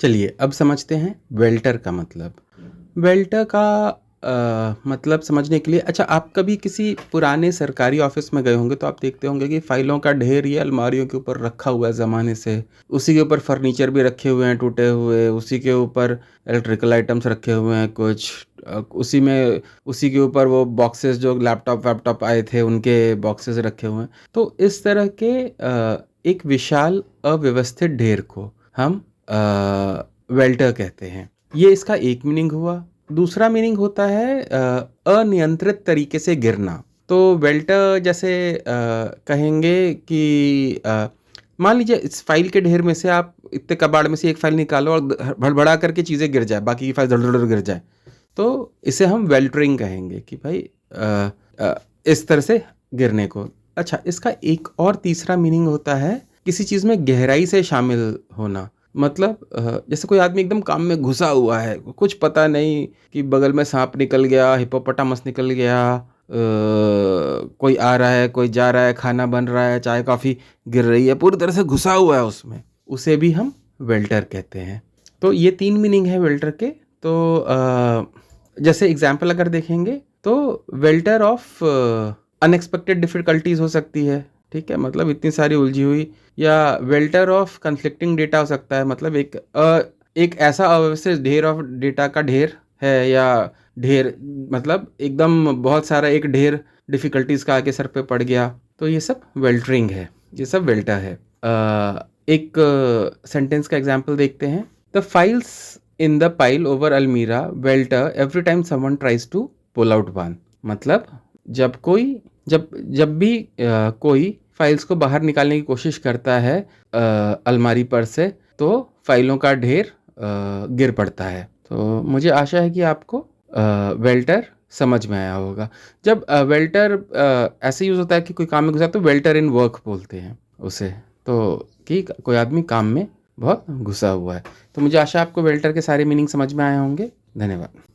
चलिए अब समझते हैं वेल्टर का मतलब। वेल्टर का मतलब समझने के लिए, अच्छा आप कभी किसी पुराने सरकारी ऑफिस में गए होंगे तो आप देखते होंगे कि फाइलों का ढेर ये अलमारियों के ऊपर रखा हुआ है ज़माने से। उसी के ऊपर फर्नीचर भी रखे हुए हैं टूटे हुए, उसी के ऊपर इलेक्ट्रिकल आइटम्स रखे हुए हैं कुछ, उसी के ऊपर वो बॉक्सेस जो लैपटॉप वैपटॉप आए थे उनके बॉक्सेस रखे हुए हैं। तो इस तरह के एक विशाल अव्यवस्थित ढेर को हम वेल्टर कहते हैं। ये इसका एक मीनिंग हुआ। दूसरा मीनिंग होता है अनियंत्रित तरीके से गिरना। तो वेल्टर जैसे कहेंगे कि मान लीजिए इस फाइल के ढेर में से आप इतने कबाड़ में से एक फाइल निकालो और भड़बड़ा करके चीज़ें गिर जाए, बाकी की फाइल धड़ गिर जाए, तो इसे हम वेल्टरिंग कहेंगे कि भाई इस तरह से गिरने को। अच्छा, इसका एक और तीसरा मीनिंग होता है किसी चीज़ में गहराई से शामिल होना। मतलब जैसे कोई आदमी एकदम काम में घुसा हुआ है, कुछ पता नहीं कि बगल में सांप निकल गया, हिप्पोपोटामस निकल गया, कोई आ रहा है कोई जा रहा है, खाना बन रहा है, चाय कॉफ़ी गिर रही है, पूरी तरह से घुसा हुआ है उसमें, उसे भी हम वेल्टर कहते हैं। तो ये 3 मीनिंग है वेल्टर के। तो जैसे एग्जाम्पल अगर देखेंगे तो वेल्टर ऑफ अनएक्सपेक्टेड डिफ़िकल्टीज हो सकती है, ठीक है, मतलब इतनी सारी उलझी हुई। या वेल्टर ऑफ कन्फ्लिक्टिंग डेटा हो सकता है, मतलब एक ऐसा अव्यवस्थित ढेर ऑफ डेटा का ढेर है, या ढेर मतलब एकदम बहुत सारा एक ढेर डिफ़िकल्टीज का आगे सर पे पड़ गया। तो ये सब वेल्टरिंग है, ये सब वेल्टर है। एक सेंटेंस का एग्जाम्पल देखते हैं। The files in the pile over almirah welter every time someone tries to pull out one. मतलब जब भी कोई फाइल्स को बाहर निकालने की कोशिश करता है अलमारी पर से, तो फाइलों का ढेर गिर पड़ता है। तो मुझे आशा है कि आपको वेल्टर समझ में आया होगा। जब वेल्टर ऐसे यूज़ होता है कि कोई काम में घुसा तो वेल्टर इन वर्क बोलते हैं उसे, तो कि कोई आदमी काम में बहुत घुसा हुआ है। तो मुझे आशा आपको वेल्टर के सारे मीनिंग समझ में आए होंगे। धन्यवाद।